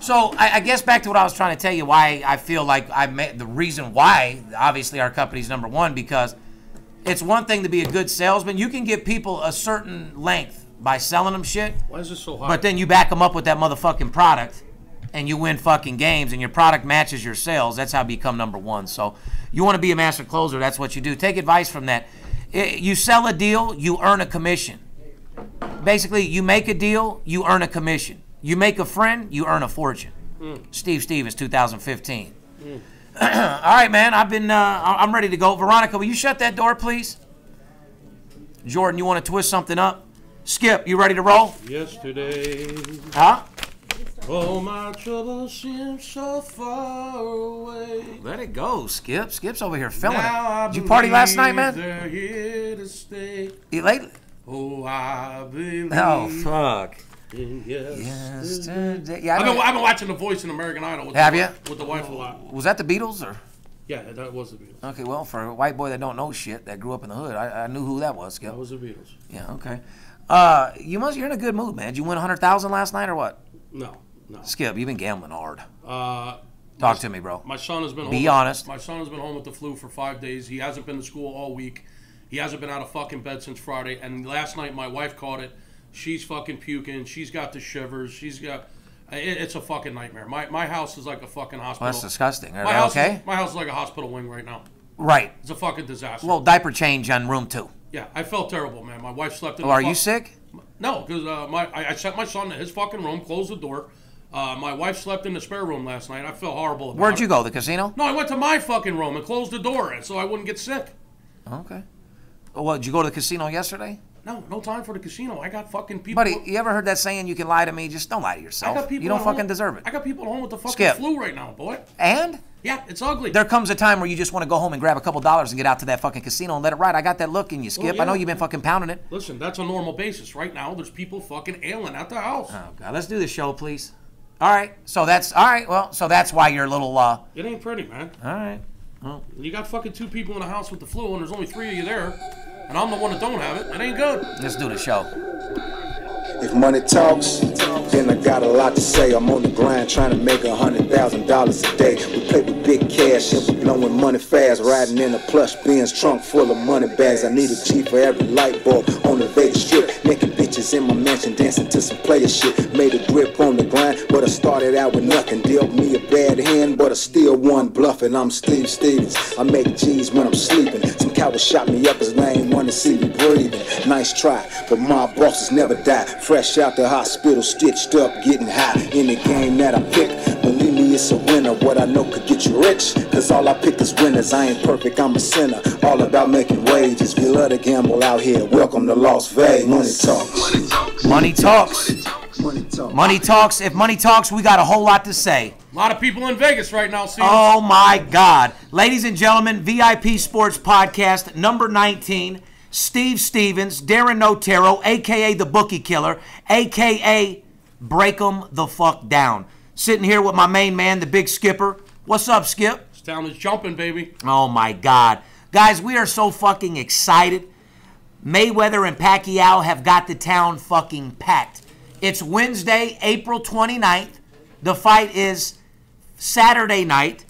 So I guess back to what I was trying to tell you, why I feel like the reason why, obviously, our company's number one, because it's one thing to be a good salesman. You can give people a certain length by selling them shit. Why is this so high? But then you back them up with that motherfucking product, and you win fucking games, and your product matches your sales. That's how you become number one. So you want to be a master closer, that's what you do. Take advice from that. You sell a deal, you earn a commission. Basically, you make a deal, you earn a commission. You make a friend, you earn a fortune. Steve Stevens, 2015. All right, man, I'm ready to go. Veronica, will you shut that door, please? Jordan, you want to twist something up? Skip, you ready to roll? Yesterday. Huh? Oh, my trouble seems so far away. Let it go, Skip. Skip's over here feeling it. Did you party last night, man? They're here to stay. You late? Oh, I believe. Oh, fuck. Yesterday. Yeah, I've been watching The Voice in American Idol with the wife a lot. Was that the Beatles or? Yeah, that was the Beatles. Okay, well, for a white boy that don't know shit, that grew up in the hood, I knew who that was, Skip. That was the Beatles. Yeah, okay. You're in a good mood, man. Did you win 100,000 last night or what? No. Skip, you've been gambling hard. Talk to me, bro. My son has been home. Be honest. My son has been home with the flu for 5 days. He hasn't been to school all week. He hasn't been out of fucking bed since Friday. And last night, my wife caught it. She's fucking puking. She's got the shivers. It's a fucking nightmare. My house is like a fucking hospital. Well, that's disgusting. Are my they house okay? My house is like a hospital wing right now. Right. It's a fucking disaster. Well, diaper change on room 2. Yeah, I felt terrible, man. My wife slept in are you sick? No, because I sent my son to his fucking room, closed the door. My wife slept in the spare room last night. I felt horrible about it. Where'd you go, the casino? No, I went to my fucking room and closed the door so I wouldn't get sick. Okay. Well, did you go to the casino yesterday? No time for the casino. I got fucking people. Buddy, you ever heard that saying, you can lie to me? Just don't lie to yourself. You don't fucking deserve it. I got people at home with the fucking flu right now, boy. And? Yeah, it's ugly. There comes a time where you just want to go home and grab a couple dollars and get out to that fucking casino and let it ride. I got that look in you, Skip. I know you've been fucking pounding it. Listen, that's a normal basis. Right now, there's people fucking ailing at the house. Oh, God. Let's do the show, please. All right. So that's why you're a little, It ain't pretty, man. All right. Well. You got fucking 2 people in the house with the flu, and there's only 3 of you there, and I'm the one that don't have it. It ain't good. Let's do the show. If money talks, then I got a lot to say. I'm on the grind trying to make $100,000 a day. We play with big cash and we blowing money fast. Riding in a plush Benz trunk full of money bags. I need a G for every light bulb on the Vegas Strip. Making bitches in my mansion dancing to some player shit. Made a grip on the grind, but I started out with nothing. Dealt me a bad hand, but I still won bluffing. I'm Steve Stevens. I make G's when I'm sleeping. Some coward shot me up as they ain't want to see me breathing. Nice try, but my bosses never die. Fresh out the hospital, stitched up, getting high. In the game that I pick, believe me, it's a winner. What I know could get you rich, cause all I pick is winners. I ain't perfect, I'm a sinner. All about making wages. We love to gamble out here. Welcome to Las Vegas. Money talks. Money talks. Money talks. Money talks. If money talks, we got a whole lot to say. A lot of people in Vegas right now, see. Oh my God. Ladies and gentlemen, VIP Sports Podcast, number 19. Steve Stevens, Darren Notero, a.k.a. the Bookie Killer, a.k.a. Break 'em the fuck down. Sitting here with my main man, the Big Skipper. What's up, Skip? This town is jumping, baby. Oh, my God. Guys, we are so fucking excited. Mayweather and Pacquiao have got the town fucking packed. It's Wednesday, April 29th. The fight is Saturday night.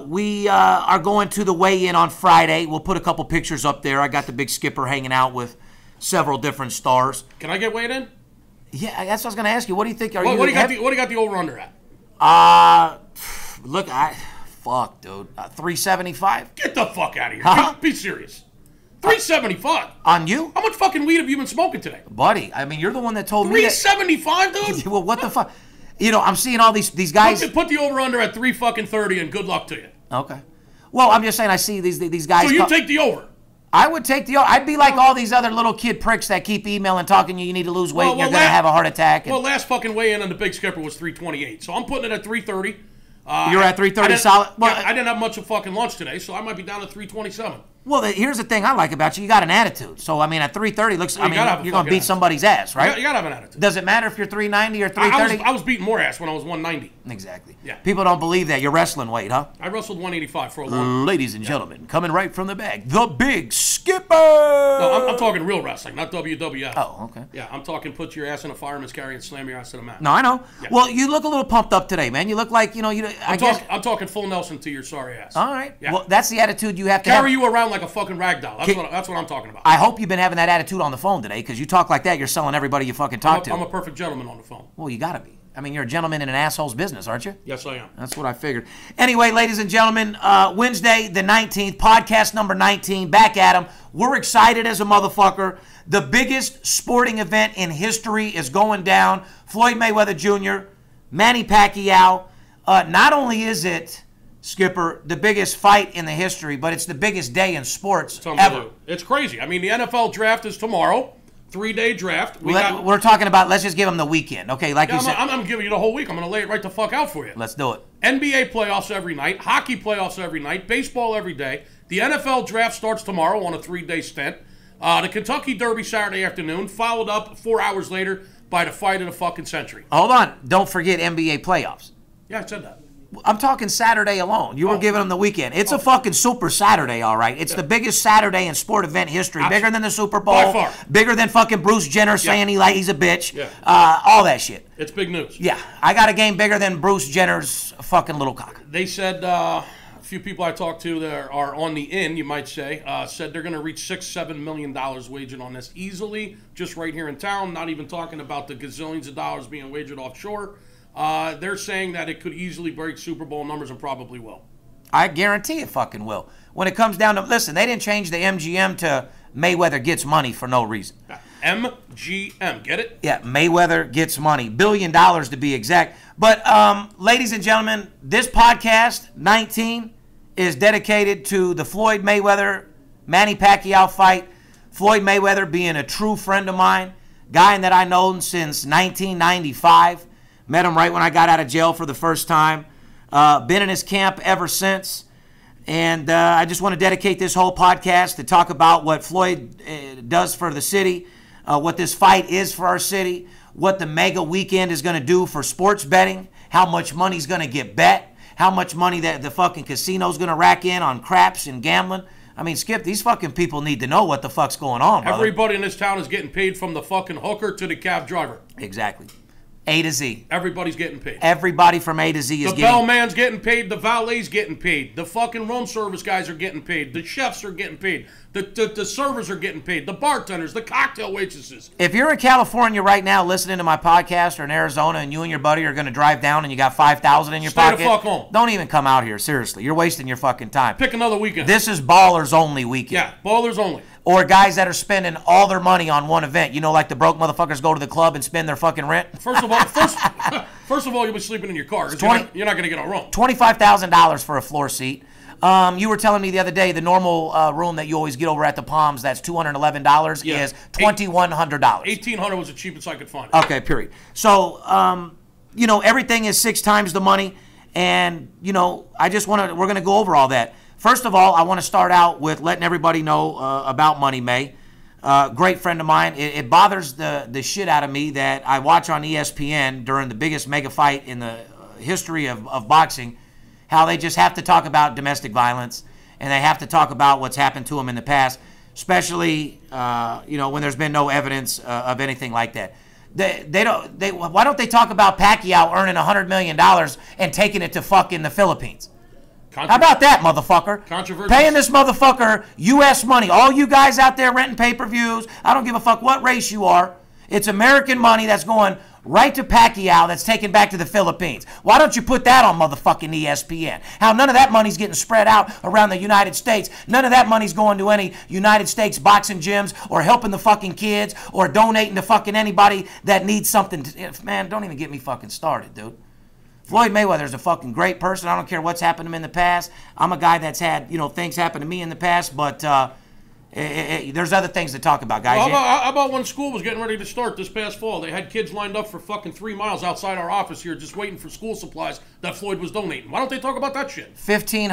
We are going to the weigh-in on Friday. We'll put a couple pictures up there. I got the Big Skipper hanging out with several different stars. Can I get weighed in? Yeah, that's what I was going to ask you. What do you think? What do you got the over-under at? Fuck, dude. 375? Get the fuck out of here. Huh? Be serious. 375? On you? How much fucking weed have you been smoking today? Buddy, I mean, you're the one that told me 375, dude? Well, what the fuck? You know, I'm seeing all these guys. Put the over-under at 330 and good luck to you. Okay. Well, I'm just saying I see these guys. So you take the over? I would take the over. I'd be like all these other little kid pricks that keep emailing, talking you need to lose weight and you're going to have a heart attack. Well, last fucking weigh-in on the Big Skipper was 328, so I'm putting it at 330. You're at 330 solid? Well, I didn't have much of fucking lunch today, so I might be down at 327. Well, here's the thing I like about you. You got an attitude. So, I mean, at 330, looks. Well, you're going to beat somebody's ass, right? You got to have an attitude. Does it matter if you're 390 or 330? I was beating more ass when I was 190. Exactly. Yeah. People don't believe that. You're wrestling weight, huh? I wrestled 185 for a long. Ladies and gentlemen, coming right from the bag, the Big Skipper. No, I'm talking real wrestling, not WWF. Oh, okay. Yeah, I'm talking put your ass in a fireman's carry and slam your ass to the mat. No, I know. Yeah. Well, you look a little pumped up today, man. You look like, I'm talking full Nelson to your sorry ass. All right. Yeah. Well, that's the attitude you have to carry have. you around like a fucking rag doll. That's what I'm talking about. I hope you've been having that attitude on the phone today, because you talk like that, you're selling everybody you fucking talk to. I'm a perfect gentleman on the phone. Well, you got to be. I mean, you're a gentleman in an asshole's business, aren't you? Yes, I am. That's what I figured. Anyway, ladies and gentlemen, Wednesday the 19th, podcast number 19, back at 'em. We're excited as a motherfucker. The biggest sporting event in history is going down. Floyd Mayweather Jr., Manny Pacquiao. Not only is it, Skipper, the biggest fight in the history, but it's the biggest day in sports ever. It's crazy. I mean, the NFL draft is tomorrow. 3-day draft. We're talking about, let's just give them the weekend, okay? Like you said. I'm giving you the whole week. I'm going to lay it right the fuck out for you. Let's do it. NBA playoffs every night. Hockey playoffs every night. Baseball every day. The NFL draft starts tomorrow on a 3-day stint. The Kentucky Derby Saturday afternoon, followed up 4 hours later by the fight of the fucking century. Hold on. Don't forget NBA playoffs. Yeah, I said that. I'm talking Saturday alone. You were giving them the weekend. It's a fucking super Saturday, all right. It's the biggest Saturday in sport event history. Bigger than the Super Bowl. By far. Bigger than fucking Bruce Jenner saying he's a bitch. Yeah. All that shit. It's big news. Yeah. I got a game bigger than Bruce Jenner's fucking little cock. They said, a few people I talked to that are on the in, you might say, said they're going to reach $6-7 million wagered on this easily, just right here in town, not even talking about the gazillions of dollars being wagered offshore. They're saying that it could easily break Super Bowl numbers and probably will. I guarantee it fucking will. When it comes down to, listen, they didn't change the MGM to Mayweather gets money for no reason. MGM, get it? Yeah, Mayweather gets money. $1 billion to be exact. But, ladies and gentlemen, this podcast, 19, is dedicated to the Floyd Mayweather, Manny Pacquiao fight. Floyd Mayweather being a true friend of mine, guy that I've known since 1995. Met him right when I got out of jail for the first time. Been in his camp ever since. And I just want to dedicate this whole podcast to talk about what Floyd does for the city, what this fight is for our city, what the mega weekend is going to do for sports betting, how much money's going to get bet, how much money that the fucking casino's going to rack in on craps and gambling. I mean, Skip, these fucking people need to know what the fuck's going on, brother. Everybody in this town is getting paid from the fucking hooker to the cab driver. Exactly. A to Z. Everybody's getting paid. Everybody from A to Z is the getting The bellman's getting paid. The valet's getting paid. The fucking room service guys are getting paid. The chefs are getting paid. The servers are getting paid. The bartenders, the cocktail waitresses. If you're in California right now listening to my podcast, or in Arizona, and you and your buddy are going to drive down and you got $5,000 in your pocket, stay the fuck home. Don't even come out here. Seriously, you're wasting your fucking time. Pick another weekend. This is ballers only weekend. Yeah, ballers only. Or guys that are spending all their money on one event. You know, like the broke motherfuckers go to the club and spend their fucking rent. First of all, you'll be sleeping in your car. You're not going to get a room. $25,000 for a floor seat. You were telling me the other day the normal room that you always get over at the Palms, that's $211, is $2,100. $1,800 was the cheapest I could find. Okay, period. So, you know, everything is 6 times the money. And, you know, we're going to go over all that. First of all, I want to start out with letting everybody know about Money May. Great friend of mine. It bothers the shit out of me that I watch on ESPN during the biggest mega fight in the history of boxing, how they just have to talk about domestic violence and they have to talk about what's happened to them in the past, especially you know, when there's been no evidence of anything like that. Why don't they talk about Pacquiao earning $100 million and taking it to fucking the Philippines? How about that, motherfucker? Paying this motherfucker U.S. money. All you guys out there renting pay-per-views, I don't give a fuck what race you are. It's American money that's going right to Pacquiao that's taken back to the Philippines. Why don't you put that on motherfucking ESPN? How none of that money's getting spread out around the United States. None of that money's going to any United States boxing gyms or helping the fucking kids or donating to fucking anybody that needs something. Man, don't even get me fucking started, dude. Floyd Mayweather's a fucking great person. I don't care what's happened to him in the past. I'm a guy that's had, you know, things happen to me in the past, but There's other things to talk about, guys. Well, how about when school was getting ready to start this past fall? They had kids lined up for fucking 3 miles outside our office here just waiting for school supplies that Floyd was donating. Why don't they talk about that shit? $1,500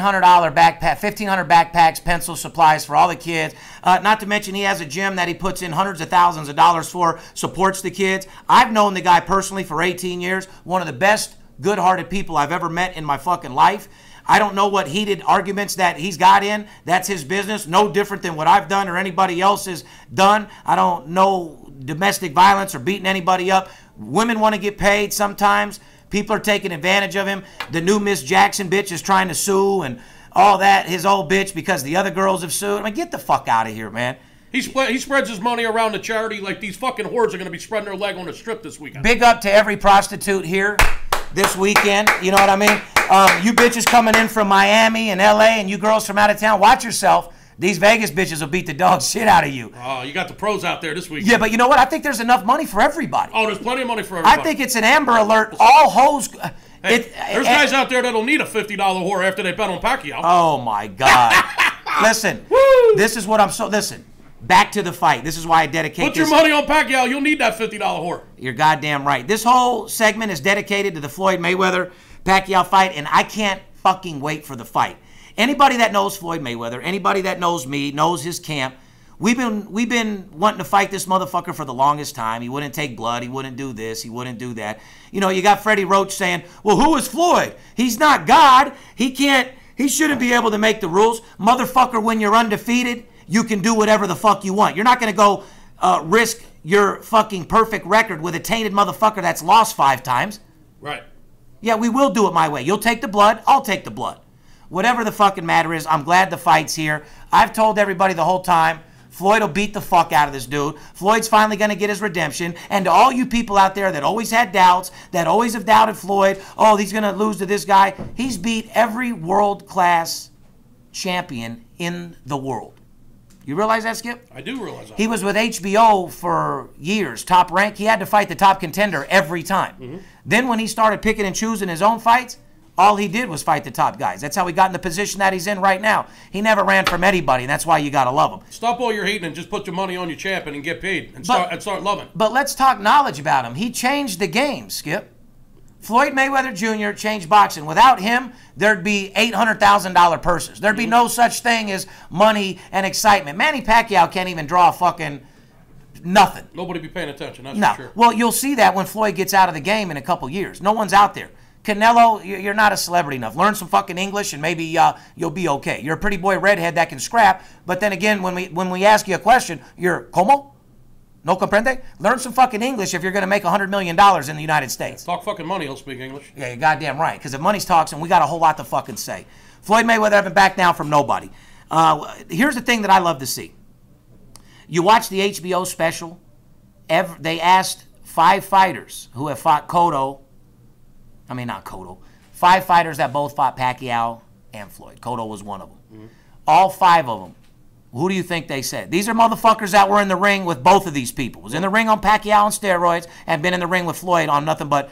backpack, 1,500 backpacks, pencils, supplies for all the kids. Not to mention he has a gym that he puts in hundreds of thousands of dollars for, supports the kids. I've known the guy personally for 18 years. One of the best good-hearted people I've ever met in my fucking life. I don't know what heated arguments that he's got in. That's his business. No different than what I've done or anybody else has done. I don't know domestic violence or beating anybody up. Women want to get paid sometimes. People are taking advantage of him. The new Miss Jackson bitch is trying to sue and all that. His old bitch because the other girls have sued. I mean, get the fuck out of here, man. He spreads his money around the charity like these fucking whores are going to be spreading their leg on a strip this weekend. Big up to every prostitute here this weekend. You know what I mean? You bitches coming in from Miami and LA and you girls from out of town, watch yourself. These Vegas bitches will beat the dog shit out of you. Oh, you got the pros out there this week. Yeah, but you know what? I think there's enough money for everybody. Oh, there's plenty of money for everybody. I think it's an Amber Alert. All hoes. Hey, there's guys out there that'll need a $50 whore after they bet on Pacquiao. Oh, my God. Listen, this is what I'm so... Listen, back to the fight. This is why I dedicate Put your money on Pacquiao. You'll need that $50 whore. You're goddamn right. This whole segment is dedicated to the Floyd Mayweather Pacquiao fight, and I can't fucking wait for the fight. Anybody that knows Floyd Mayweather, anybody that knows me, knows his camp, we've been wanting to fight this motherfucker for the longest time. He wouldn't take blood. He wouldn't do this. He wouldn't do that. You know, you got Freddie Roach saying, well, who is Floyd? He's not God. He shouldn't be able to make the rules. Motherfucker, when you're undefeated, you can do whatever the fuck you want. You're not going to go risk your fucking perfect record with a tainted motherfucker that's lost 5 times. Right. Yeah, we will do it my way. You'll take the blood. I'll take the blood. Whatever the fucking matter is, I'm glad the fight's here. I've told everybody the whole time, Floyd will beat the fuck out of this dude. Floyd's finally going to get his redemption. And to all you people out there that always had doubts, that always have doubted Floyd, oh, he's going to lose to this guy, he's beat every world-class champion in the world. You realize that, Skip? I do realize that. He was with HBO for years, top rank. He had to fight the top contender every time. Mm-hmm. Then when he started picking and choosing his own fights, all he did was fight the top guys. That's how he got in the position that he's in right now. He never ran from anybody, and that's why you got to love him. Stop all your hating and just put your money on your champion and get paid and start loving. But let's talk knowledge about him. He changed the game, Skip. Floyd Mayweather Jr. changed boxing. Without him, there'd be $800,000 purses. There'd be no such thing as money and excitement. Manny Pacquiao can't even draw fucking nothing. Nobody be paying attention, that's no. for sure. Well, you'll see that when Floyd gets out of the game in a couple years. No one's out there. Canelo, you're not a celebrity enough. Learn some fucking English and maybe you'll be okay. You're a pretty boy redhead that can scrap, but then again, when we ask you a question, you're, ¿Cómo? No comprende? Learn some fucking English if you're going to make $100 million in the United States. Talk fucking money, he'll speak English. Yeah, you're goddamn right, because if money's talking, we got a whole lot to fucking say. Floyd Mayweather haven't backed down from nobody. Here's the thing that I love to see. You watch the HBO special, they asked 5 fighters who have fought five fighters that both fought Pacquiao and Floyd. Cotto was one of them. Mm-hmm. All 5 of them, who do you think they said? These are motherfuckers that were in the ring with both of these people. Was in the ring on Pacquiao on steroids and been in the ring with Floyd on nothing but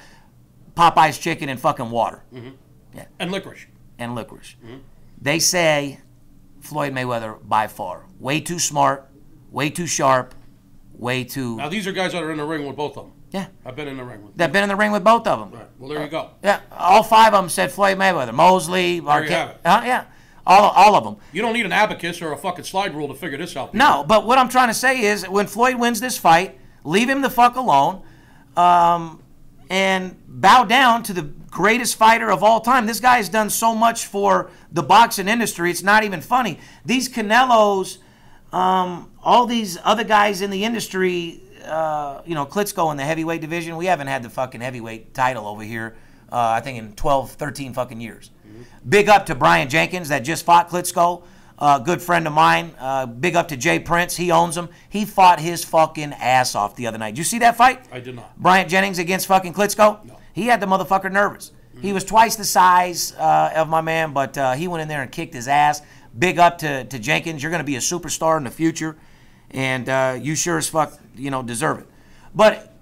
Popeye's chicken and fucking water. Mm-hmm. Yeah. And licorice. Mm-hmm. They say Floyd Mayweather by far. Way too smart, way too sharp, way too... Now, these are guys that are in the ring with both of them. Yeah. I've been in the ring with them. They've been in the ring with both of them. Right. Well, there you go. Yeah. All 5 of them said Floyd Mayweather. Mosley, Marquette. There you have it. Yeah. All of them. You don't need an abacus or a fucking slide rule to figure this out. No, but what I'm trying to say is when Floyd wins this fight, leave him the fuck alone and bow down to the greatest fighter of all time. This guy has done so much for the boxing industry, it's not even funny. These Canelos, all these other guys in the industry, Klitschko in the heavyweight division, we haven't had the fucking heavyweight title over here, I think in 12, 13 fucking years. Mm-hmm. Big up to Brian Jenkins that just fought Klitschko, good friend of mine. Big up to Jay Prince, he owns him. He fought his fucking ass off the other night. Did you see that fight? I did not. Brian Jennings against fucking Klitschko? No. He had the motherfucker nervous. Mm-hmm. He was twice the size of my man, but he went in there and kicked his ass. Big up to Jenkins. You're going to be a superstar in the future, and you sure as fuck, deserve it. But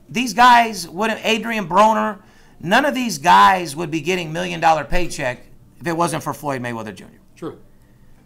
these guys, Adrian Broner, none of these guys would be getting $1 million paycheck if it wasn't for Floyd Mayweather Jr. True.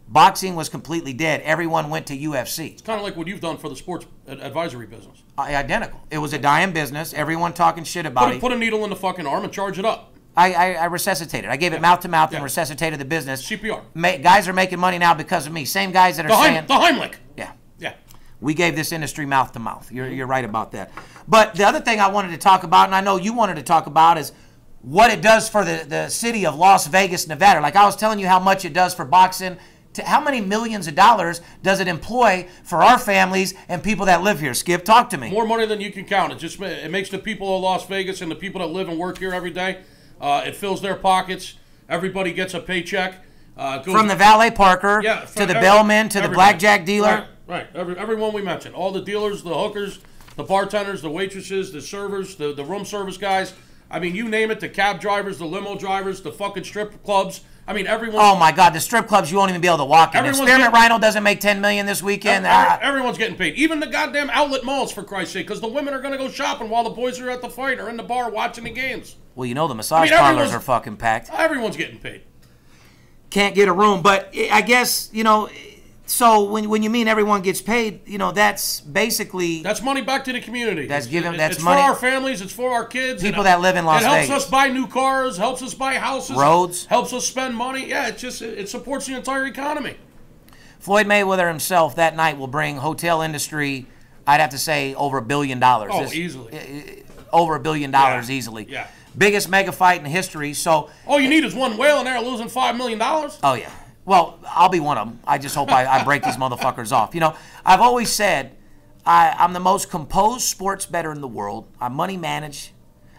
Boxing was completely dead. Everyone went to UFC. It's kind of like what you've done for the sports advisory business. Identical. It was a dying business. Everyone talking shit about it. Put a needle in the fucking arm and charge it up. I resuscitated. I gave it mouth to mouth and resuscitated the business. CPR. Guys are making money now because of me. Same guys that are saying the Heimlich. Yeah. Yeah. We gave this industry mouth to mouth. You're right about that. But the other thing I wanted to talk about, and I know you wanted to talk about, is what it does for the city of Las Vegas, Nevada. Like I was telling you how much it does for boxing. How many millions of dollars does it employ for our families and people that live here? Skip, talk to me. More money than you can count. It makes the people of Las Vegas and the people that live and work here every day. It fills their pockets. Everybody gets a paycheck. From the valet parker to the bellman to the blackjack dealer. Right. Everyone we mentioned. All the dealers, the hookers, the bartenders, the waitresses, the servers, the room service guys. I mean, you name it, the cab drivers, the limo drivers, the fucking strip clubs. I mean, everyone. Oh my God, the strip clubs you won't even be able to walk in. Experiment Rhino doesn't make $10 million this weekend. Everyone's getting paid, even the goddamn outlet malls, for Christ's sake, because the women are going to go shopping while the boys are at the fight or in the bar watching the games. Well, you know the massage parlors are fucking packed. Everyone's getting paid. Can't get a room, but I guess So when you mean everyone gets paid, that's basically that's money back to the community. That's it's money for our families. It's for our kids. People that live in Las Vegas. It helps us buy new cars. Helps us buy houses. Roads. Helps us spend money. Yeah, it supports the entire economy. Floyd Mayweather himself that night will bring hotel industry. I'd have to say over $1 billion. Oh, easily. Over $1 billion easily. Yeah. Biggest mega fight in history. So all you need is one whale in there losing $5 million. Oh yeah. Well, I'll be one of them. I just hope I break these motherfuckers off. I've always said I'm the most composed sports bettor in the world. I money manage.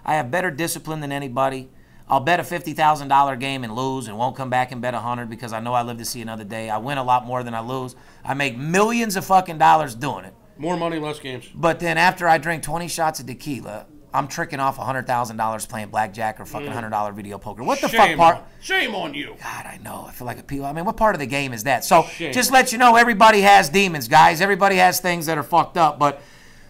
I have better discipline than anybody. I'll bet a $50,000 game and lose and won't come back and bet 100 because I know I live to see another day. I win a lot more than I lose. I make millions of fucking dollars doing it. More money, less games. But then after I drink 20 shots of tequila, I'm tricking off $100,000 playing blackjack or fucking $100 video poker. What the fuck part? Shame on you. God, I know. I feel like a people. I mean, what part of the game is that? So just let you know, everybody has demons, guys. Everybody has things that are fucked up. But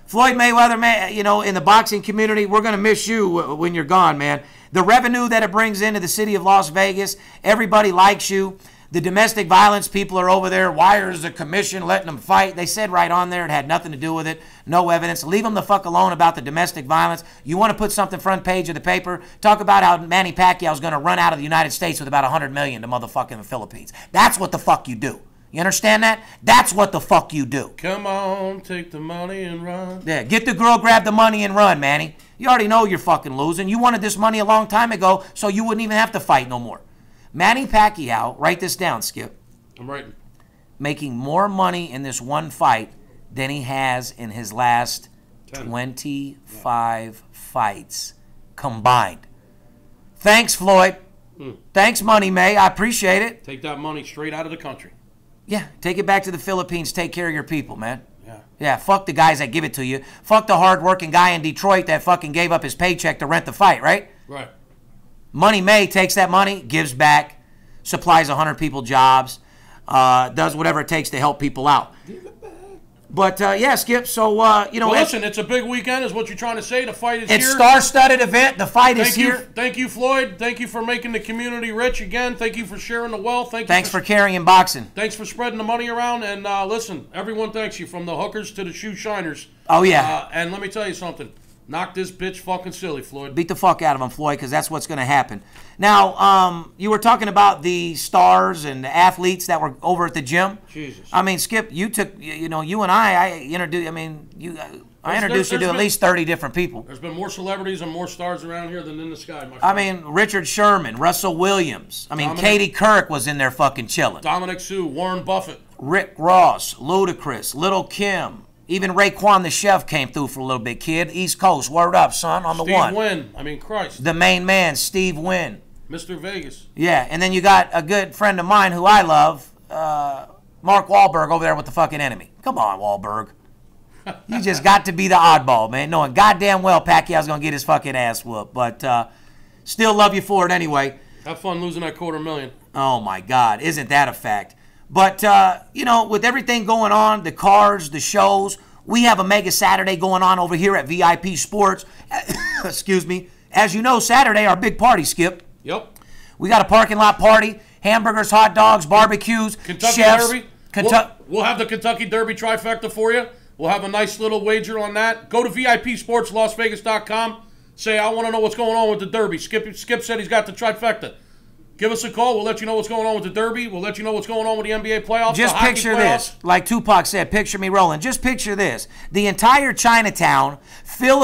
Floyd Mayweather, man, in the boxing community, we're gonna miss you when you're gone, man. The revenue that it brings into the city of Las Vegas, everybody likes you. The domestic violence people are over there. Why is the commission letting them fight? They said right on there it had nothing to do with it. No evidence. Leave them the fuck alone about the domestic violence. You want to put something front page of the paper? Talk about how Manny Pacquiao is going to run out of the United States with about $100 million to motherfucking the Philippines. That's what the fuck you do. You understand that? That's what the fuck you do. Come on, take the money and run. Yeah, get the girl, grab the money, and run, Manny. You already know you're fucking losing. You wanted this money a long time ago, so you wouldn't even have to fight no more. Manny Pacquiao, write this down, Skip. I'm writing. Making more money in this one fight than he has in his last 25 fights combined. Thanks, Floyd. Thanks, Money May. I appreciate it. Take that money straight out of the country. Yeah, take it back to the Philippines. Take care of your people, man. Yeah. Yeah, fuck the guys that give it to you. Fuck the hard-working guy in Detroit that fucking gave up his paycheck to rent the fight, right? Right. Money May takes that money, gives back, supplies 100 people jobs, does whatever it takes to help people out. But, yeah, Skip, so, listen, it's a big weekend is what you're trying to say. The fight is here. It's star-studded event. The fight is here. Thank you, Floyd. Thank you for making the community rich again. Thank you for sharing the wealth. Thanks for carrying boxing. Thanks for spreading the money around. And, listen, everyone thanks you, from the hookers to the shoe shiners. Oh, yeah. And let me tell you something. Knock this bitch fucking silly, Floyd. Beat the fuck out of him, Floyd, because that's what's going to happen. Now, you were talking about the stars and the athletes that were over at the gym. Jesus. I mean, Skip, you took, you and I introduced, I introduced you to at least 30 different people. There's been more celebrities and more stars around here than in the sky, my friend. I mean, Richard Sherman, Russell Williams. Katie Couric was in there fucking chilling. Dominic Sue, Warren Buffett. Rick Ross, Ludacris, Lil' Kim. Even Raekwon the Chef came through for a little bit, kid. East Coast, word up, son, on the one. Steve Wynn, Christ. The main man, Steve Wynn. Mr. Vegas. Yeah, and then you got a good friend of mine who I love, Mark Wahlberg over there with the fucking enemy. Come on, Wahlberg. You just got to be the oddball, man, knowing goddamn well Pacquiao's going to get his fucking ass whooped. But still love you for it anyway. Have fun losing that $250,000. Oh, my God. Isn't that a fact? But, with everything going on, the cards, the shows, we have a mega Saturday going on over here at VIP Sports. Excuse me. As you know, Saturday, our big party, Skip. Yep. We got a parking lot party. hamburgers, hot dogs, barbecues, Kentucky chefs. Derby. We'll have the Kentucky Derby trifecta for you. We'll have a nice little wager on that. Go to VIPSportsLasVegas.com. Say, I want to know what's going on with the Derby. Skip said he's got the trifecta. Give us a call. We'll let you know what's going on with the Derby. We'll let you know what's going on with the NBA playoffs. Just picture this. Like Tupac said, picture me rolling. Just picture this. The entire Chinatown filled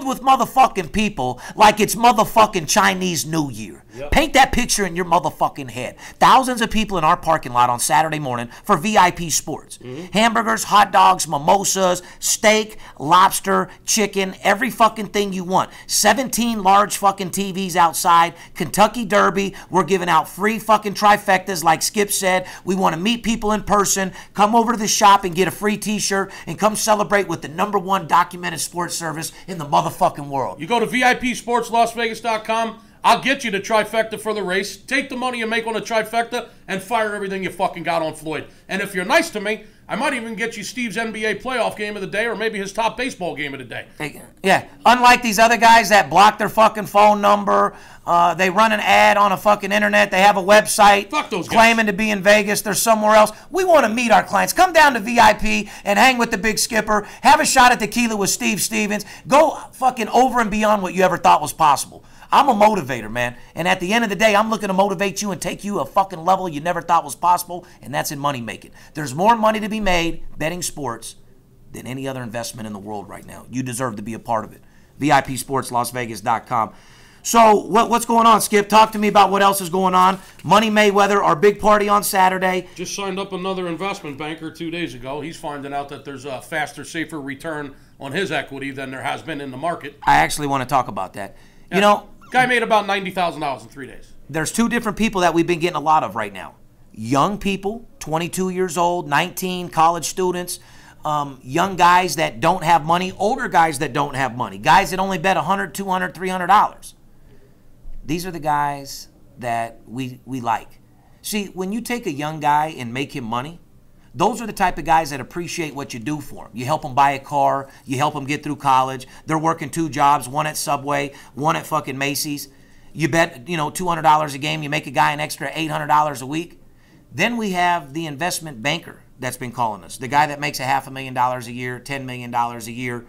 with motherfucking people like it's motherfucking Chinese New Year. Yep. Paint that picture in your motherfucking head. Thousands of people in our parking lot on Saturday morning for VIP Sports. Hamburgers, hot dogs, mimosas, steak, lobster, chicken, every fucking thing you want. 17 large fucking TVs outside. Kentucky Derby. We're giving out free fucking trifectas like Skip said. We want to meet people in person. Come over to the shop and get a free t-shirt and come celebrate with the #1 documented sports service in the motherfucking world. You go to VIPSportsLasVegas.com. I'll get you the trifecta for the race. Take the money you make on the trifecta and fire everything you fucking got on Floyd. And if you're nice to me, I might even get you Steve's NBA playoff game of the day or maybe his top baseball game of the day. Yeah, unlike these other guys that block their fucking phone number, they run an ad on a fucking internet, they have a website Fuck those guys. Claiming to be in Vegas, they're somewhere else. We want to meet our clients. Come down to VIP and hang with the big skipper. Have a shot at tequila with Steve Stevens. Go fucking over and beyond what you ever thought was possible. I'm a motivator, man. And at the end of the day, I'm looking to motivate you and take you a fucking level you never thought was possible, and that's in money making. There's more money to be made betting sports than any other investment in the world right now. You deserve to be a part of it. VIPSportsLasVegas.com. So what's going on, Skip? Talk to me about what else is going on. Money Mayweather, our big party on Saturday. Just signed up another investment banker 2 days ago. He's finding out that there's a faster, safer return on his equity than there has been in the market. I actually want to talk about that. Yeah. You know, Guy made about $90,000 in 3 days. There's two different people that we've been getting a lot of right now. Young people, 22 years old, 19, college students, young guys that don't have money, older guys that don't have money, guys that only bet $100, $200, $300. These are the guys that we like. See, when you take a young guy and make him money, those are the type of guys that appreciate what you do for them. You help them buy a car. You help them get through college. They're working 2 jobs, one at Subway, one at fucking Macy's. You bet, $200 a game. You make a guy an extra $800 a week. Then we have the investment banker that's been calling us, the guy that makes $500,000 a year, $10 million a year.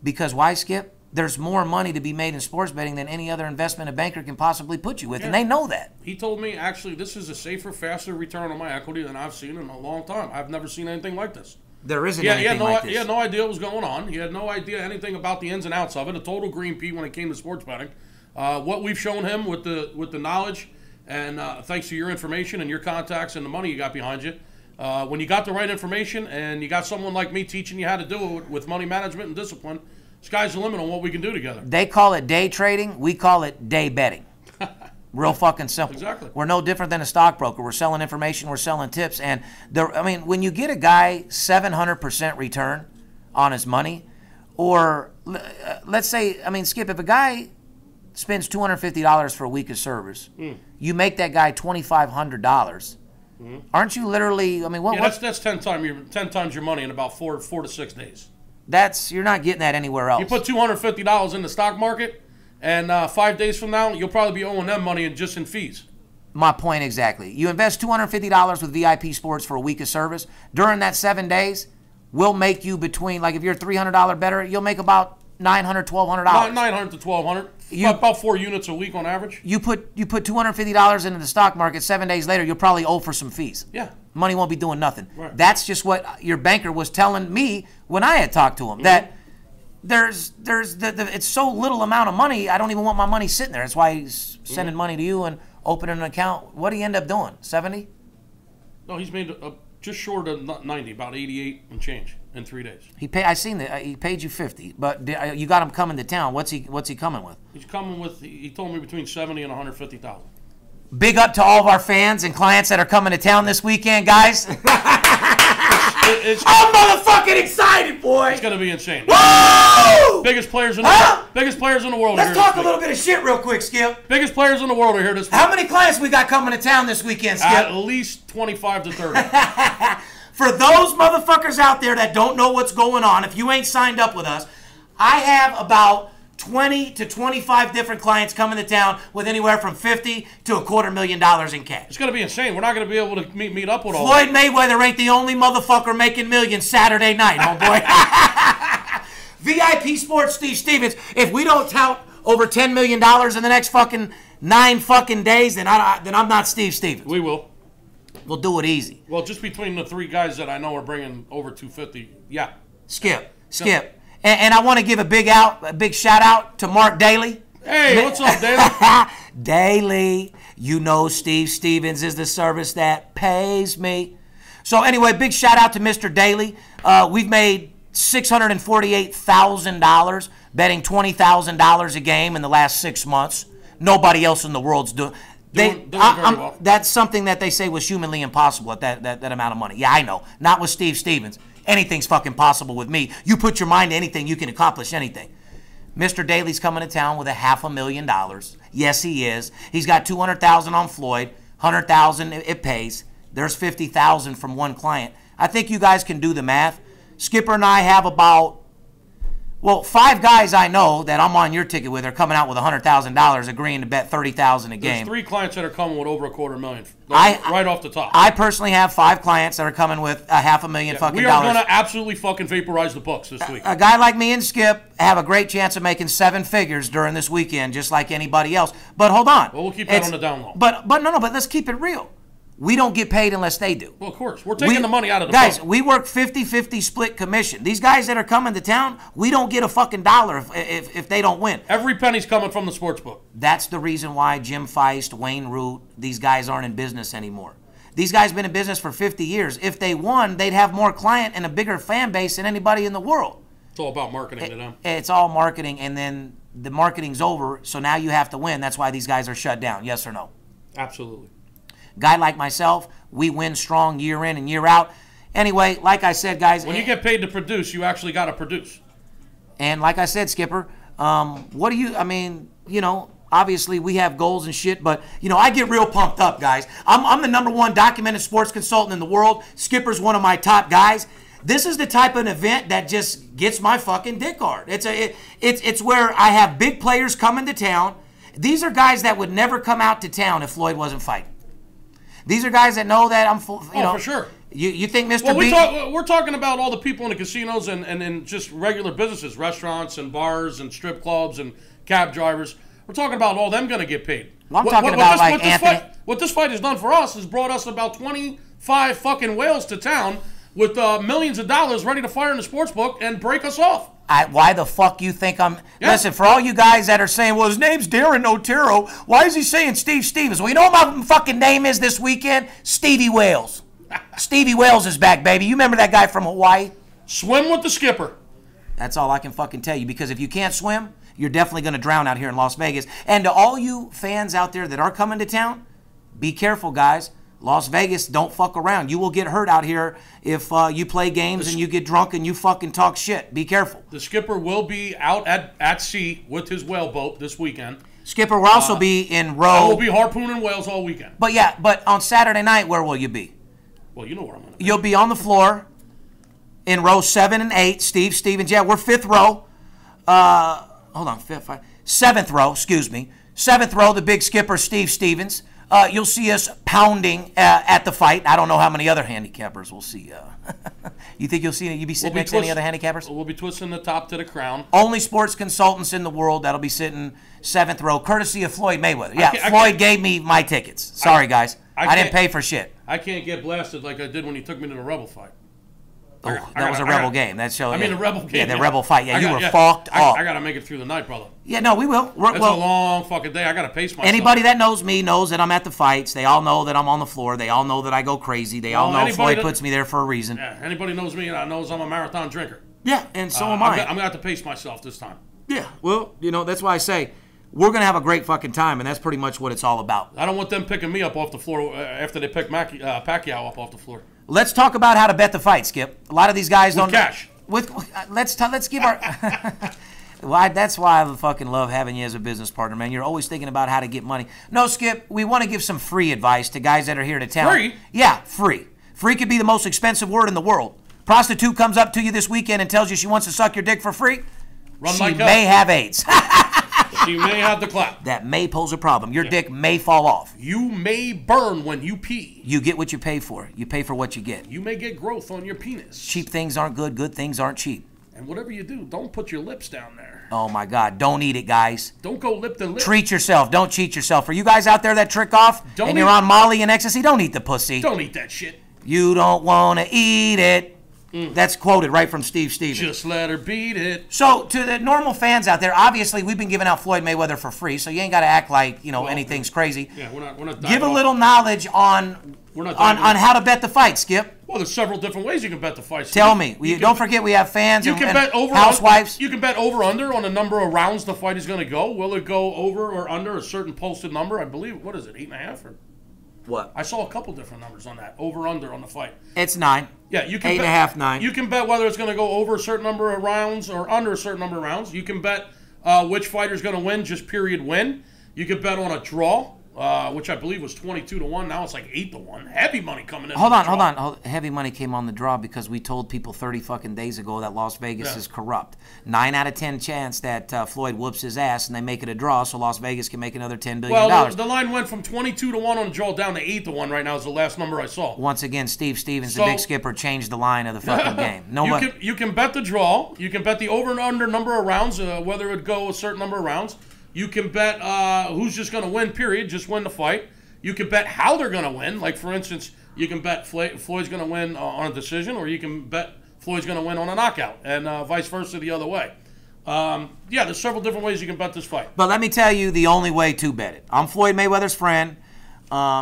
Because why, Skip? There's more money to be made in sports betting than any other investment a banker can possibly put you with, and they know that. He told me, actually, this is a safer, faster return on my equity than I've seen in a long time. I've never seen anything like this. There isn't anything like this. He had no idea what was going on. He had no idea anything about the ins and outs of it. A total green pea when it came to sports betting. What we've shown him with the knowledge, and thanks to your information and your contacts and the money you got behind you, when you got the right information and you got someone like me teaching you how to do it with money management and discipline, sky's the limit on what we can do together. They call it day trading. We call it day betting. Real fucking simple. Exactly. We're no different than a stockbroker. We're selling information. We're selling tips. And when you get a guy 700% return on his money, or let's say, Skip, if a guy spends $250 for a week of service, you make that guy $2,500. Aren't you literally? That's 10 times your money in about 4 to 6 days. You're not getting that anywhere else. You put $250 in the stock market, and 5 days from now, you'll probably be owing them money just in fees. My point exactly. You invest $250 with VIP Sports for a week of service. During that 7 days, we'll make you between, like if you're a $300 bettor, you'll make about $900, $1,200. $900 to $1,200. About 4 units a week on average. You put $250 into the stock market. 7 days later, you'll probably owe for some fees. Yeah. Money won't be doing nothing. Right. That's just what your banker was telling me when I had talked to him. That it's so little amount of money, I don't even want my money sitting there. That's why he's sending money to you and opening an account. What did he end up doing? 70? No, he's made just short of 90, about 88 and change in 3 days. I seen that he paid you 50, but you got him coming to town. What's he coming with? He's coming with. He told me between 70 and 150,000. Big up to all of our fans and clients that are coming to town this weekend, guys. I'm motherfucking excited, boy. It's gonna be insane. Woo! Biggest players in the world. Let's talk a little bit of shit real quick, Skip. Biggest players in the world are here this week. How many clients we got coming to town this weekend, Skip? At least 25 to 30. For those motherfuckers out there that don't know what's going on, if you ain't signed up with us, I have about 20 to 25 different clients coming to town with anywhere from $50 to $250,000 in cash. It's going to be insane. We're not going to be able to meet up with all Floyd Mayweather ain't the only motherfucker making millions Saturday night, homeboy. VIP Sports Steve Stevens. If we don't tout over $10 million in the next fucking 9 fucking days, then I'm not Steve Stevens. We will. We'll do it easy. Well, just between the 3 guys that I know are bringing over 250, yeah. Skip. And I want to give a big shout out to Mark Daly. Hey, what's up, Daly? Daly, you know Steve Stevens is the service that pays me. So anyway, big shout out to Mr. Daly. We've made $648,000 betting $20,000 a game in the last 6 months. Nobody else in the world's doing. Doing very well. That's something that they say was humanly impossible at that amount of money. Yeah, I know. Not with Steve Stevens. Anything's fucking possible with me. You put your mind to anything, you can accomplish anything. Mr. Daly's coming to town with $500,000. Yes, he is. He's got $200,000 on Floyd. $100,000 it pays. There's $50,000 from one client. I think you guys can do the math. Skipper and I have about, 5 guys I know that I'm on your ticket with are coming out with $100,000, agreeing to bet $30,000 a game. There's 3 clients that are coming with over $250,000. Right off the top. I personally have 5 clients that are coming with $500,000 fucking We are going to absolutely fucking vaporize the books this week. A guy like me and Skip have a great chance of making 7 figures during this weekend, just like anybody else. But hold on. Well, we'll keep that on the down low. But let's keep it real. We don't get paid unless they do. Well, of course. We're taking the money out of the guys, book. We work 50-50 split commission. These guys that are coming to town, we don't get a fucking dollar if they don't win. Every penny's coming from the sports book. That's the reason why Jim Feist, Wayne Root, these guys aren't in business anymore. These guys have been in business for 50 years. If they won, they'd have more client and a bigger fan base than anybody in the world. It's all about marketing to them. It's all marketing, and then the marketing's over, so now you have to win. That's why these guys are shut down. Yes or no? Absolutely. Guy like myself, we win strong year in and year out. Anyway, like I said, guys. When you get paid to produce, you actually got to produce. And like I said, Skipper, obviously we have goals and shit, but, I get real pumped up, guys. I'm the #1 documented sports consultant in the world. Skipper's one of my top guys. This is the type of event that just gets my fucking dick hard. It's where I have big players coming to town. These are guys that would never come out to town if Floyd wasn't fighting. These are guys that know that I'm full. For sure. You think Mr. Well, B? We're talking about all the people in the casinos and just regular businesses, restaurants and bars and strip clubs and cab drivers. We're talking about all them going to get paid. Well, I'm talking about Anthony. What this fight has done for us is brought us about 25 fucking whales to town with millions of dollars ready to fire in the sports book and break us off. Why the fuck you think I'm... Yeah. Listen, for all you guys that are saying, well, his name's Darren Otero, why is he saying Steve Stevens? Well, you know what my fucking name is this weekend? Stevie Wales. Stevie Wales is back, baby. You remember that guy from Hawaii? Swim with the skipper. That's all I can fucking tell you, because if you can't swim, you're definitely going to drown out here in Las Vegas. And to all you fans out there that are coming to town, be careful, guys. Las Vegas, don't fuck around. You will get hurt out here if you play games and you get drunk and you fucking talk shit. Be careful. The skipper will be out at sea with his whaleboat this weekend. Skipper will also be in row. I will be harpooning whales all weekend. But on Saturday night, where will you be? Well, you know where I'm going to be. You'll be on the floor in row 7 and 8. Steve Stevens. Yeah, we're 5th row. Hold on, 7th row, excuse me. 7th row, the big skipper, Steve Stevens. You'll see us pounding at the fight. I don't know how many other handicappers we'll see. You think you'll be sitting next to any other handicappers? We'll be twisting the top to the crown. Only sports consultants in the world that'll be sitting 7th row, courtesy of Floyd Mayweather. Yeah, Floyd gave me my tickets. Sorry, guys. I didn't pay for shit. I can't get blasted like I did when he took me to the Rebel fight. That was a Rebel game. That show. The Rebel game. Yeah, the Rebel fight. Yeah, you were fucked up. I got to make it through the night, brother. Yeah, no, we will. It's a long fucking day. I got to pace myself. Anybody that knows me knows that I'm at the fights. They all know that I'm on the floor. They all know that I go crazy. They all know Floyd puts me there for a reason. Yeah, anybody knows me knows I'm a marathon drinker. Yeah, and so am I. I'm going to have to pace myself this time. Yeah, well, that's why I say we're going to have a great fucking time, and that's pretty much what it's all about. I don't want them picking me up off the floor after they pick Pacquiao up off the floor. Let's talk about how to bet the fight, Skip. A lot of these guys don't... Cash. Let's give our... That's why I fucking love having you as a business partner, man. You're always thinking about how to get money. No, Skip, we want to give some free advice to guys that are here to town. Free? Yeah, free. Free could be the most expensive word in the world. Prostitute comes up to you this weekend and tells you she wants to suck your dick for free. Run she may have AIDS. So you may have to clap. That may pose a problem. Your dick may fall off. You may burn when you pee. You get what you pay for. You pay for what you get. You may get growth on your penis. Cheap things aren't good. Good things aren't cheap. And whatever you do, don't put your lips down there. Oh, my God. Don't eat it, guys. Don't go lip to lip. Treat yourself. Don't cheat yourself. For you guys out there that trick off and you're on Molly and ecstasy, don't eat the pussy. Don't eat that shit. You don't want to eat it. That's quoted right from Steve Stevens. Just let her beat it. So, to the normal fans out there, obviously, we've been giving out Floyd Mayweather for free, so you ain't got to act like, anything's crazy. Yeah, we're not Give a little knowledge on how to bet the fight, Skip. Well, there's several different ways you can bet the fight. Tell me. Don't forget we have fans and housewives. You can bet over-under on the number of rounds the fight is going to go. Will it go over or under a certain posted number? I believe, what is it, 8.5 or... What? I saw a couple different numbers on that. Over, under on the fight. It's 9. Yeah, you can 8.5, 9. You can bet whether it's going to go over a certain number of rounds or under a certain number of rounds. You can bet which fighter's going to win, just period win. You can bet on a draw, which I believe was 22-1. Now it's like 8-1. Heavy money coming in. Hold on. Heavy money came on the draw because we told people 30 fucking days ago that Las Vegas is corrupt. 9 out of 10 chance that Floyd whoops his ass and they make it a draw, so Las Vegas can make another $10 billion. Well, the line went from 22-1 on the draw down to 8-1 right now is the last number I saw. Once again, Steve Stevens, the big skipper, changed the line of the fucking game. You can bet the draw. You can bet the over and under number of rounds, whether it would go a certain number of rounds. You can bet who's just going to win, period, just win the fight. You can bet how they're going to win. Like, for instance, you can bet Floyd's going to win on a decision, or you can bet Floyd's going to win on a knockout, and vice versa the other way. Yeah, there's several different ways you can bet this fight. But let me tell you the only way to bet it. I'm Floyd Mayweather's friend.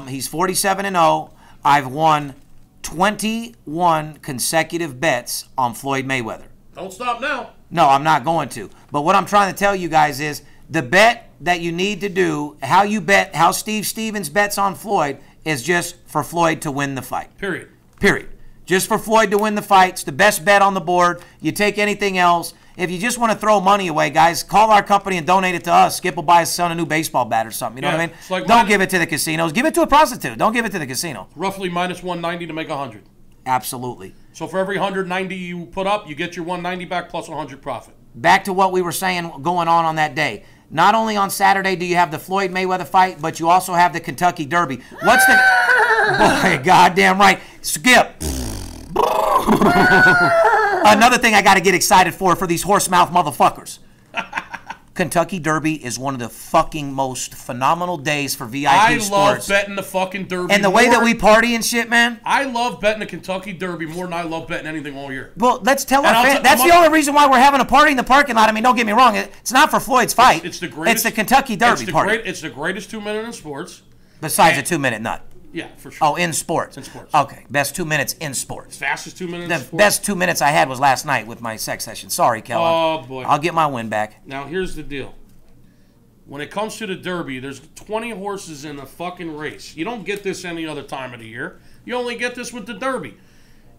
He's 47-0. I've won 21 consecutive bets on Floyd Mayweather. Don't stop now. No, I'm not going to. But what I'm trying to tell you guys is the bet that you need to do, how Steve Stevens bets on Floyd, is just for Floyd to win the fight. Period. Just for Floyd to win the fight. It's the best bet on the board. You take anything else. If you just want to throw money away, guys, call our company and donate it to us. Skip will buy his son a new baseball bat or something. You know what I mean? Like don't give it to the casinos. Give it to a prostitute. Don't give it to the casino. Roughly minus 190 to make 100. Absolutely. So for every 190 you put up, you get your 190 back plus 100 profit. Back to what we were saying going on that day. Not only on Saturday do you have the Floyd Mayweather fight, but you also have the Kentucky Derby. What's the... Boy, goddamn right. Skip. Another thing I got to get excited for these horse mouth motherfuckers. Kentucky Derby is one of the fucking most phenomenal days for VIP sports. I love betting the fucking Derby. And the way that we party and shit, man. I love betting the Kentucky Derby more than I love betting anything all year. Well, let's tell our fans. That's the only reason why we're having a party in the parking lot. I mean, don't get me wrong. It's not for Floyd's fight. It's the greatest. It's the Kentucky Derby party. It's the greatest 2-minute in sports. Besides a 2-minute nut. Yeah, for sure. Oh, in sports. In sports. Okay, best 2 minutes in sports. Fastest 2 minutes in sports. The best 2 minutes I had was last night with my sex session. Sorry, Kellen. Oh, boy. I'll get my win back. Now, here's the deal. When it comes to the Derby, there's 20 horses in the fucking race. You don't get this any other time of the year. You only get this with the Derby.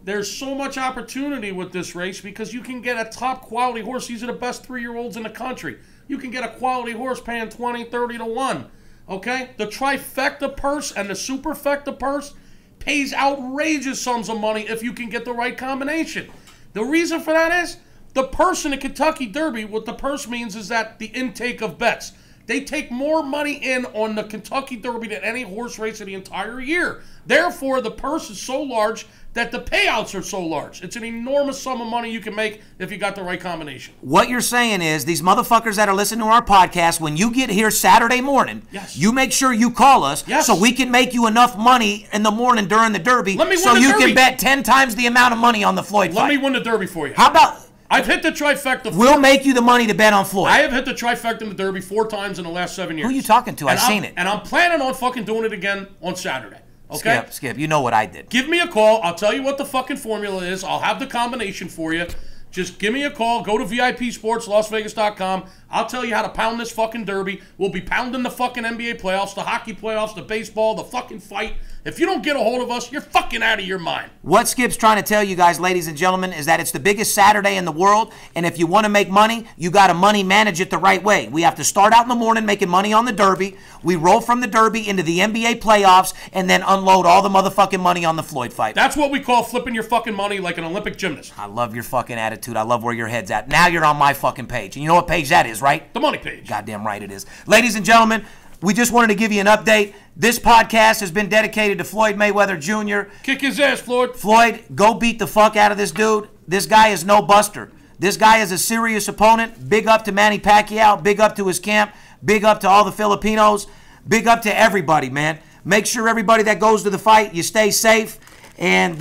There's so much opportunity with this race because you can get a top quality horse. These are the best 3-year-olds in the country. You can get a quality horse paying 20, 30-1. Okay? The trifecta purse and the superfecta purse pays outrageous sums of money if you can get the right combination. The reason for that is the purse in the Kentucky Derby, what the purse means is that the intake of bets. They take more money in on the Kentucky Derby than any horse race in the entire year. Therefore, the purse is so large that the payouts are so large. It's an enormous sum of money you can make if you got the right combination. What you're saying is these motherfuckers that are listening to our podcast, when you get here Saturday morning, you make sure you call us so we can make you enough money in the morning during the Derby so you can bet 10 times the amount of money on the Floyd fight. Let me win the Derby for you. How about... I've hit the trifecta. We'll make you the money to bet on Floyd. I have hit the trifecta in the Derby 4 times in the last 7 years. Who are you talking to? I've seen it. And I'm planning on fucking doing it again on Saturday. Okay? Skip, you know what I did. Give me a call. I'll tell you what the fucking formula is. I'll have the combination for you. Just give me a call. Go to VIPSportsLasVegas.com. I'll tell you how to pound this fucking Derby. We'll be pounding the fucking NBA playoffs, the hockey playoffs, the baseball, the fucking fight. If you don't get a hold of us, you're fucking out of your mind. What Skip's trying to tell you guys, ladies and gentlemen, is that it's the biggest Saturday in the world, and if you want to make money, you got to money manage it the right way. We have to start out in the morning making money on the Derby. We roll from the Derby into the NBA playoffs, and then unload all the motherfucking money on the Floyd fight. That's what we call flipping your fucking money like an Olympic gymnast. I love your fucking attitude. I love where your head's at. Now you're on my fucking page. And you know what page that is, is, right? The money page. Goddamn right it is. Ladies and gentlemen, we just wanted to give you an update. This podcast has been dedicated to Floyd Mayweather Jr. Kick his ass, Floyd. Floyd, go beat the fuck out of this dude. This guy is no buster. This guy is a serious opponent. Big up to Manny Pacquiao. Big up to his camp. Big up to all the Filipinos. Big up to everybody, man. Make sure everybody that goes to the fight, you stay safe. And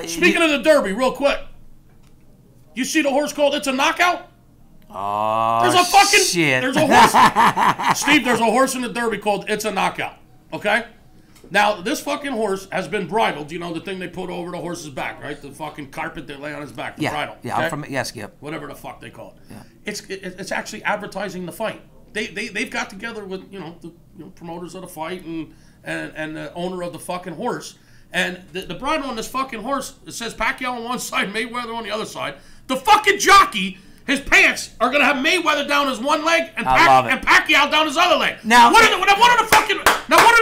speaking of the Derby, real quick. You see the horse called It's a Knockout? Oh, there's a fucking shit. There's a horse. Steve, there's a horse in the Derby called It's a Knockout. Okay? Now, this fucking horse has been bridled. You know, the thing they put over the horse's back, right? The fucking carpet they lay on his back, the bridle. Yeah, okay? I'm from, yes, Skip. Whatever the fuck they call it. Yeah. It's actually advertising the fight. They've got together with, the promoters of the fight and the owner of the fucking horse. And the bridle on this fucking horse, it says Pacquiao on one side, Mayweather on the other side. The fucking jockey, his pants are gonna have Mayweather down his one leg and Pacquiao down his other leg. Now, what are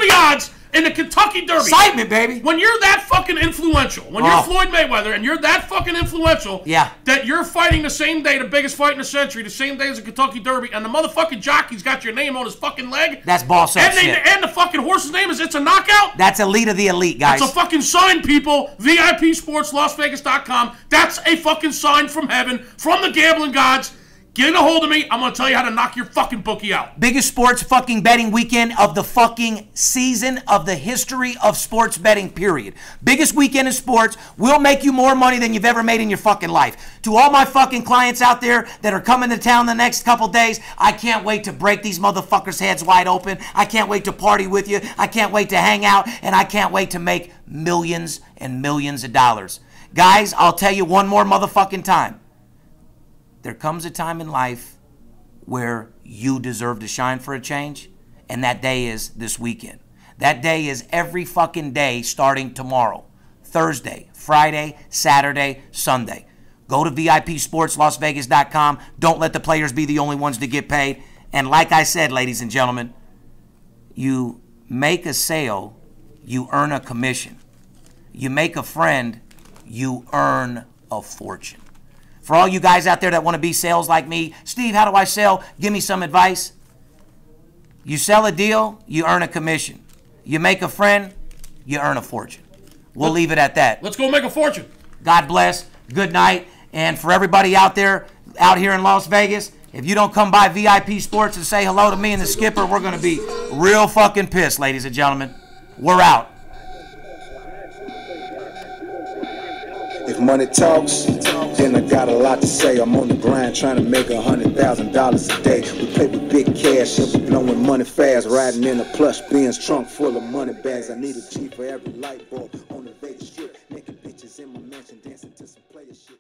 the odds in the Kentucky Derby? Excitement, baby. When you're that fucking influential, when you're Floyd Mayweather and you're that fucking influential, that you're fighting the same day, the biggest fight in the century, the same day as the Kentucky Derby, and the motherfucking jockey's got your name on his fucking leg. That's boss up shit. And the fucking horse's name is It's a Knockout. That's elite of the elite, guys. That's a fucking sign, people. VIP Sports, LasVegas.com. That's a fucking sign from heaven, from the gambling gods. Get a hold of me. I'm going to tell you how to knock your fucking bookie out. Biggest sports fucking betting weekend of the fucking season of the history of sports betting, period. Biggest weekend in sports. Will make you more money than you've ever made in your fucking life. To all my fucking clients out there that are coming to town the next couple days, I can't wait to break these motherfuckers' heads wide open. I can't wait to party with you. I can't wait to hang out. And I can't wait to make millions and millions of dollars. Guys, I'll tell you one more motherfucking time. There comes a time in life where you deserve to shine for a change, and that day is this weekend. That day is every fucking day starting tomorrow. Thursday, Friday, Saturday, Sunday. Go to VIPSportsLasVegas.com. Don't let the players be the only ones to get paid. And like I said, ladies and gentlemen, you make a sale, you earn a commission. You make a friend, you earn a fortune. For all you guys out there that want to be sales like me, Steve, how do I sell? Give me some advice. You sell a deal, you earn a commission. You make a friend, you earn a fortune. We'll leave it at that. Let's go make a fortune. God bless. Good night. And for everybody out there, out here in Las Vegas, if you don't come by VIP Sports and say hello to me and the skipper, we're going to be real fucking pissed, ladies and gentlemen. We're out. If money talks, then I got a lot to say. I'm on the grind trying to make $100,000 a day. We play with big cash and we blowing money fast. Riding in a plush Benz trunk full of money bags. I need a G for every light bulb on the Vegas strip. Making bitches in my mansion dancing to some player shit.